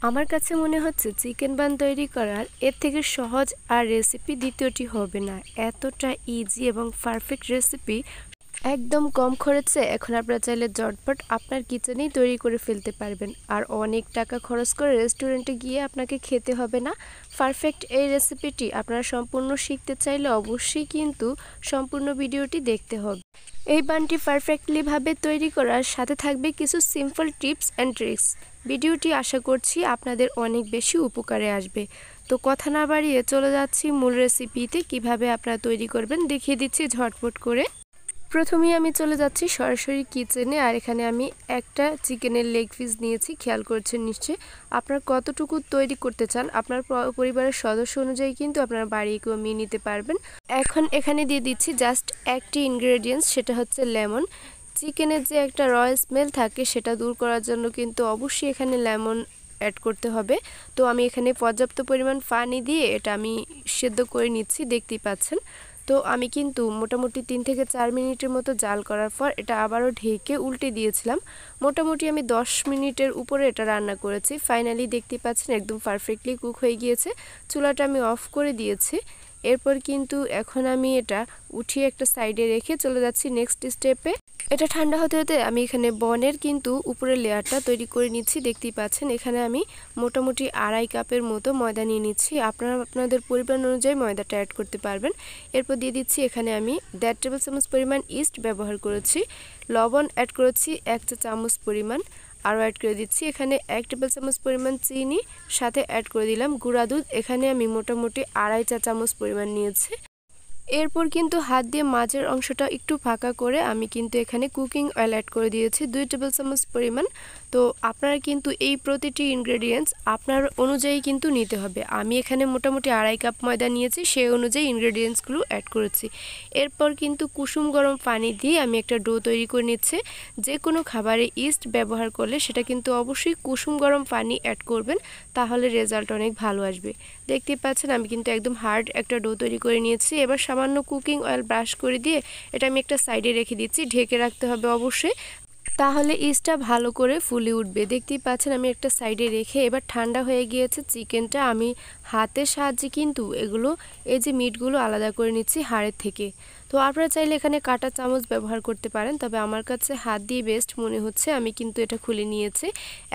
আমার কাছে মনে হচ্ছে চিকেন বান তৈরি করার এর থেকে সহজ আর রেসিপি দ্বিতীয়টি হবে না। এতটা ইজি এবং পারফেক্ট রেসিপি, একদম কম খরচে এখন আপনারা চাইলে ঝটপট আপনার কিচেনেই তৈরি করে ফেলতে পারবেন। আর অনেক টাকা খরচ করে রেস্টুরেন্টে গিয়ে আপনাকে খেতে হবে না। পারফেক্ট এই রেসিপিটি আপনারা সম্পূর্ণ শিখতে চাইলে অবশ্যই কিন্তু সম্পূর্ণ ভিডিওটি দেখতে হবে। এই বানটি পারফেক্টলিভাবে তৈরি করার সাথে থাকবে কিছু সিম্পল টিপস অ্যান্ড ট্রিক্স। ভিডিওটি আশা করছি আপনাদের অনেক বেশি উপকারে আসবে। তো কথা না বাড়িয়ে চলে যাচ্ছি মূল রেসিপিতে, কিভাবে আপনারা তৈরি করবেন দেখিয়ে দিচ্ছি ঝটপট করে। প্রথমেই আমি চলে যাচ্ছি সরাসরি কিচেনে। আর এখানে আমি একটা চিকেনের লেগ পিস নিয়েছি, খেয়াল করছেন নিশ্চয়ই। আপনারা কতটুকু তৈরি করতে চান আপনার পরিবারের সদস্য অনুযায়ী কিন্তু আপনারা বাড়িয়ে কমিয়ে নিতে পারবেন। এখন এখানে দিয়ে দিচ্ছি জাস্ট একটি ইনগ্রেডিয়েন্টস, সেটা হচ্ছে লেমন। চিকেনের যে একটা র স্মেল থাকে সেটা দূর করার জন্য কিন্তু অবশ্যই এখানে লেমন অ্যাড করতে হবে। তো আমি এখানে পর্যাপ্ত পরিমাণ পানি দিয়ে এটা আমি সেদ্ধ করে নিচ্ছি, দেখতেই পাচ্ছেন। তো আমি কিন্তু মোটামুটি 3 থেকে 4 মিনিটের মতো জাল করার পর এটা আবারও ঢেকে উল্টে দিয়েছিলাম। মোটামুটি আমি 10 মিনিটের উপরে এটা রান্না করেছি। ফাইনালি দেখতে পাচ্ছেন একদম পারফেক্টলি কুক হয়ে গিয়েছে। চুলাটা আমি অফ করে দিয়েছি। এরপর কিন্তু এখন আমি এটা উঠিয়ে একটা সাইডে রেখে চলে যাচ্ছি নেক্সট স্টেপে। এটা ঠান্ডা হতে হতে আমি এখানে বনের কিন্তু উপরের লেয়ারটা তৈরি করে নিচ্ছি, দেখতেই পাচ্ছেন। এখানে আমি মোটামুটি 2.5 কাপের মতো ময়দা নিয়ে নিচ্ছি। আপনারা আপনাদের পরিমাণ অনুযায়ী ময়দাটা অ্যাড করতে পারবেন। এরপর দিয়ে দিচ্ছি এখানে আমি 1.5 টেবিল চামচ পরিমাণ ইস্ট ব্যবহার করেছি। লবণ অ্যাড করেছি 1 চা চামচ পরিমাণ। আরও অ্যাড করে দিচ্ছি এখানে 1 টেবিল চামচ পরিমাণ চিনি, সাথে অ্যাড করে দিলাম গুঁড়া দুধ। এখানে আমি মোটামুটি 2.5 চা চামচ পরিমাণ নিয়েছি। এরপর কিন্তু হাত দিয়ে মাঝের অংশটা একটু ফাঁকা করে আমি কিন্তু এখানে কুকিং অয়েল অ্যাড করে দিয়েছি 2 টেবিল চামচ পরিমাণ। তো আপনারা কিন্তু এই প্রতিটি ইনগ্রেডিয়েন্টস আপনার অনুযায়ী কিন্তু নিতে হবে। আমি এখানে মোটামুটি 2.5 কাপ ময়দা নিয়েছি, সেই অনুযায়ী ইনগ্রেডিয়েন্টসগুলো অ্যাড করেছি। এরপর কিন্তু কুসুম গরম পানি দিয়ে আমি একটা ডো তৈরি করে নিচ্ছি। যে কোনো খাবারে ইস্ট ব্যবহার করলে সেটা কিন্তু অবশ্যই কুসুম গরম পানি অ্যাড করবেন, তাহলে রেজাল্ট অনেক ভালো আসবে। দেখতে পাচ্ছেন আমি কিন্তু একদম হার্ড একটা ডো তৈরি করে নিয়েছি। এবার সামান্য কুকিং অয়েল ব্রাশ করে দিয়ে এটা আমি একটা সাইডে রেখে দিচ্ছি। ঢেকে রাখতে হবে অবশ্যই, তাহলে ইস্টটা ভালো করে ফুলে উঠবে। দেখতেই পাচ্ছেন আমি একটা সাইডে রেখে এবার ঠান্ডা হয়ে গিয়েছে চিকেনটা আমি হাতের সাহায্যে কিন্তু এই যে মিটগুলো আলাদা করে নিচ্ছি হাড়ের থেকে। তো আপনারা চাইলে এখানে কাঁটা চামচ ব্যবহার করতে পারেন, তবে আমার কাছে হাত দিয়ে বেস্ট মনে হচ্ছে। আমি কিন্তু এটা খুলে নিয়েছি।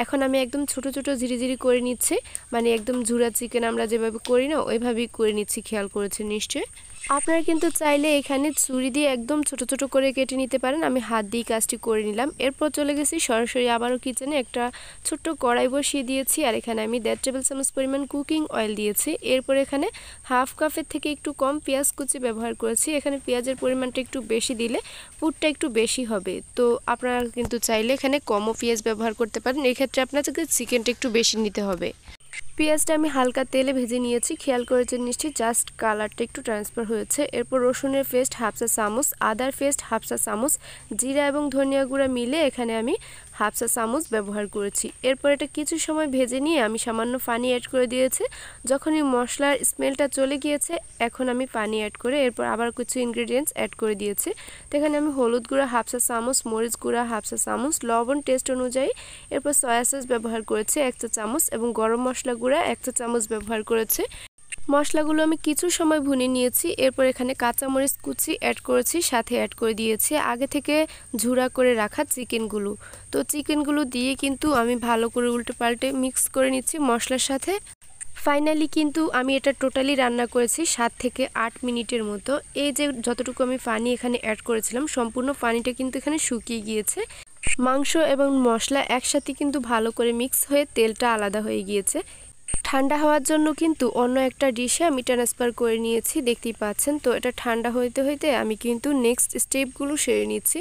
এখন আমি একদম ছোট ছোট ঝিরিঝিরি করে নিচ্ছি, মানে একদম ঝুরা চিকেন আমরা যেভাবে করি না ওইভাবেই করে নিচ্ছি, খেয়াল করেছেন নিশ্চয়ই। আপনারা কিন্তু চাইলে এখানে ছুরি দিয়ে একদম ছোট ছোট করে কেটে নিতে পারেন। আমি হাত দিয়ে কাজটি করে নিলাম। এরপর চলে গেছি সরাসরি আবারও কিচেনে। একটা ছোট্ট কড়াই বসিয়ে দিয়েছি আর এখানে আমি 1.5 টেবিল চামচ পরিমাণ কুকিং অয়েল দিয়েছি। এরপর এখানে হাফ কাপের থেকে একটু কম পেঁয়াজ কুচি ব্যবহার করেছি। এখানে পেঁয়াজের পরিমাণটা একটু বেশি দিলে পুরটা একটু বেশি হবে। তো আপনারা কিন্তু চাইলে এখানে কমও পেঁয়াজ ব্যবহার করতে পারেন। এক্ষেত্রে আপনাদেরকে চিকেনটা একটু বেশি নিতে হবে। পেঁয়াজটা আমি হালকা তেলে ভেজে নিয়েছি, খেয়াল করেছেন নিশ্চয়ই। জাস্ট কালারটা একটু ট্রান্সফার হয়েছে। এরপর রসুনের পেস্ট 1/2 চা চামচ, আদার পেস্ট 1/2 চা চামচ, জিরা এবং ধনিয়া গুঁড়া মিলে এখানে আমি 1/2 চা চামচ ব্যবহার করেছি। এরপর এটা কিছু সময় ভেজে নিয়ে আমি সামান্য পানি অ্যাড করে দিয়েছি। যখনই মশলার স্মেলটা চলে গিয়েছে এখন আমি পানি অ্যাড করে এরপর আবার কিছু ইনগ্রেডিয়েন্টস অ্যাড করে দিয়েছি। তো এখানে আমি হলুদ গুঁড়া 1/2 চা চামচ, মরিচ গুঁড়া 1/2 চা চামচ, লবণ টেস্ট অনুযায়ী, এরপর সয়া সস ব্যবহার করেছি 1 চা চামচ এবং গরম মশলা গুঁড়া 1 চা চামচ ব্যবহার করেছি। মশলাগুলো আমি কিছু সময় ভুনে নিয়েছি। এরপর এখানে কাঁচামরিচ কুচি অ্যাড করেছি, সাথে অ্যাড করে দিয়েছি আগে থেকে ঝুরা করে রাখা চিকেনগুলো। তো চিকেনগুলো দিয়ে কিন্তু আমি ভালো করে উল্টে পাল্টে মিক্স করে নিচ্ছি মশলার সাথে। ফাইনালি কিন্তু আমি এটা টোটালি রান্না করেছি 7 থেকে 8 মিনিটের মতো। এই যে যতটুকু আমি পানি এখানে অ্যাড করেছিলাম সম্পূর্ণ পানিটা কিন্তু এখানে শুকিয়ে গিয়েছে। মাংস এবং মশলা একসাথে কিন্তু ভালো করে মিক্স হয়ে তেলটা আলাদা হয়ে গিয়েছে। ঠান্ডা হওয়ার জন্য কিন্তু অন্য একটা ডিশে আমি ট্রান্সফার করে নিয়েছি, দেখতেই পাচ্ছেন। তো এটা ঠান্ডা হইতে হইতে আমি কিন্তু নেক্সট স্টেপগুলো সেরে নিচ্ছি।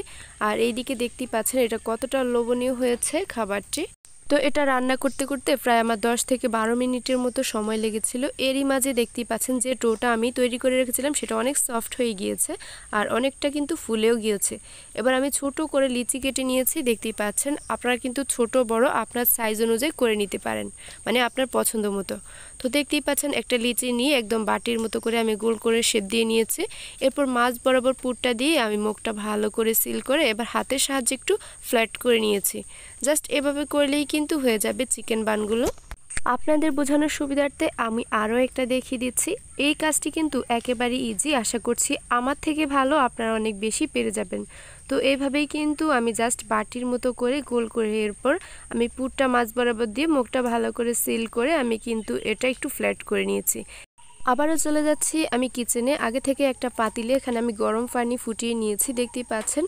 আর এইদিকে দেখতেই পাচ্ছেন এটা কতটা লোভনীয় হয়েছে খাবারটি। তো এটা রান্না করতে করতে প্রায় আমার 10 থেকে 12 মিনিটের মতো সময় লেগেছিল। এরই মাঝে দেখতেই পাচ্ছেন যে ডোটা আমি তৈরি করে রেখেছিলাম সেটা অনেক সফট হয়ে গিয়েছে আর অনেকটা কিন্তু ফুলেও গিয়েছে। এবার আমি ছোট করে লিচি কেটে নিয়েছি, দেখতেই পাচ্ছেন। আপনারা কিন্তু ছোট বড় আপনার সাইজ অনুযায়ী করে নিতে পারেন, মানে আপনার পছন্দ মতো। তো দেখতেই পাচ্ছেন একটা লিচি নিয়ে একদম বাটির মতো করে আমি গোল করে শেপ দিয়ে নিয়েছি। এরপর মাছ বরাবর পুরটা দিয়ে আমি মুখটা ভালো করে সিল করে এবার হাতের সাহায্যে একটু ফ্ল্যাট করে নিয়েছি। জাস্ট এভাবে করলেই কিন্তু হয়ে যাবে চিকেন বানগুলো। আপনাদের বোঝানোর সুবিধার্থে আমি আরও একটা দেখিয়ে দিচ্ছি। এই কাজটি কিন্তু একেবারে ইজি, আশা করছি আমার থেকে ভালো আপনারা অনেক বেশি পেরে যাবেন। তো এইভাবেই কিন্তু আমি জাস্ট বাটির মতো করে গোল করে এরপর আমি পুরটা মাছ বরাবর দিয়ে মুখটা ভালো করে সিল করে আমি কিন্তু এটা একটু ফ্ল্যাট করে নিয়েছি। আবারও চলে যাচ্ছি আমি কিচেনে। আগে থেকে একটা পাতিলে এখানে আমি গরম পানি ফুটিয়ে নিয়েছি, দেখতেই পাচ্ছেন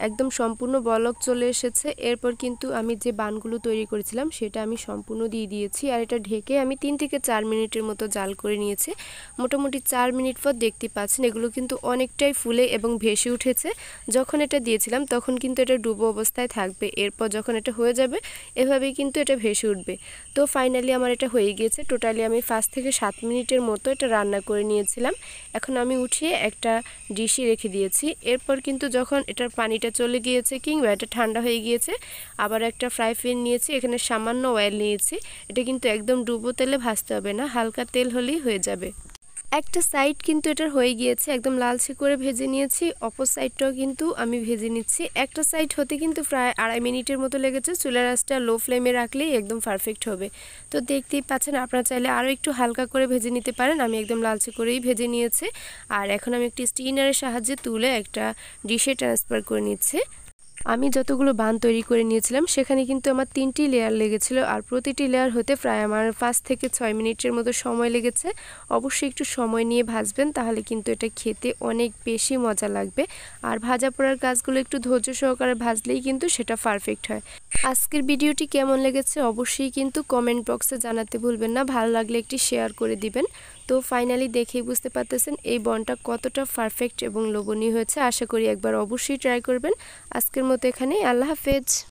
একদম সম্পূর্ণ বলক চলে এসেছে। এরপর কিন্তু আমি যে বানগুলো তৈরি করেছিলাম সেটা আমি সম্পূর্ণ দিয়ে দিয়েছি, আর এটা ঢেকে আমি 3 থেকে 4 মিনিটের মতো জাল করে নিয়েছি। মোটামুটি 4 মিনিট পর দেখতে পাচ্ছেন এগুলো কিন্তু অনেকটাই ফুলে এবং ভেসে উঠেছে। যখন এটা দিয়েছিলাম তখন কিন্তু এটা ডুবো অবস্থায় থাকবে, এরপর যখন এটা হয়ে যাবে এভাবেই কিন্তু এটা ভেসে উঠবে। তো ফাইনালি আমার এটা হয়ে গিয়েছে। টোটালি আমি 5 থেকে 7 মিনিটের মতো এটা রান্না করে নিয়েছিলাম। এখন আমি উঠিয়ে একটা ডিশে রেখে দিয়েছি। এরপর কিন্তু যখন এটার পানিটা চলে গিয়েছে কিংবা এটা ঠান্ডা হয়ে গিয়েছে, আবার একটা ফ্রাই প্যান নিয়েছি, এখানে সামান্য অয়েল নিয়েছি। এটা কিন্তু একদম ডুবো তেলে ভাজতে হবে না, হালকা তেল হলেই হয়ে যাবে। একটা সাইড কিন্তু এটার হয়ে গিয়েছে, একদম লালচে করে ভেজে নিয়েছি। অপর সাইডটাও কিন্তু আমি ভেজে নিচ্ছি। একটা সাইড হতে কিন্তু প্রায় 2.5 মিনিটের মতো লেগেছে। চুলার আঁচটা লো ফ্লেমে রাখলেই একদম পারফেক্ট হবে। তো দেখতেই পাচ্ছেন, আপনারা চাইলে আরও একটু হালকা করে ভেজে নিতে পারেন। আমি একদম লালচে করেই ভেজে নিয়েছি। আর এখন আমি একটি স্টিনারের সাহায্যে তুলে একটা ডিশে ট্রান্সফার করে নিচ্ছি। আমি যতগুলো বান তৈরি করে নিয়েছিলাম সেখানে কিন্তু আমার 3টি লেয়ার লেগেছিল, আর প্রতিটি লেয়ার হতে প্রায় আমার 5 থেকে 6 মিনিটের মতো সময় লেগেছে। অবশ্যই একটু সময় নিয়ে ভাজবেন, তাহলে কিন্তু এটা খেতে অনেক বেশি মজা লাগবে। আর ভাজা পোড়ার কাজগুলো একটু ধৈর্য সহকারে ভাজলেই কিন্তু সেটা পারফেক্ট হয়। আজকের ভিডিওটি কেমন লেগেছে অবশ্যই কিন্তু কমেন্ট বক্সে জানাতে ভুলবেন না। ভালো লাগলে একটি শেয়ার করে দিবেন। তো ফাইনালি দেখেই বুঝতে পারতেছেন এই বনটা কতটা পারফেক্ট এবং লোভনীয় হয়েছে। আশা করি একবার অবশ্যই ট্রাই করবেন। আজকের মতো এখানেই, আল্লাহ হাফেজ।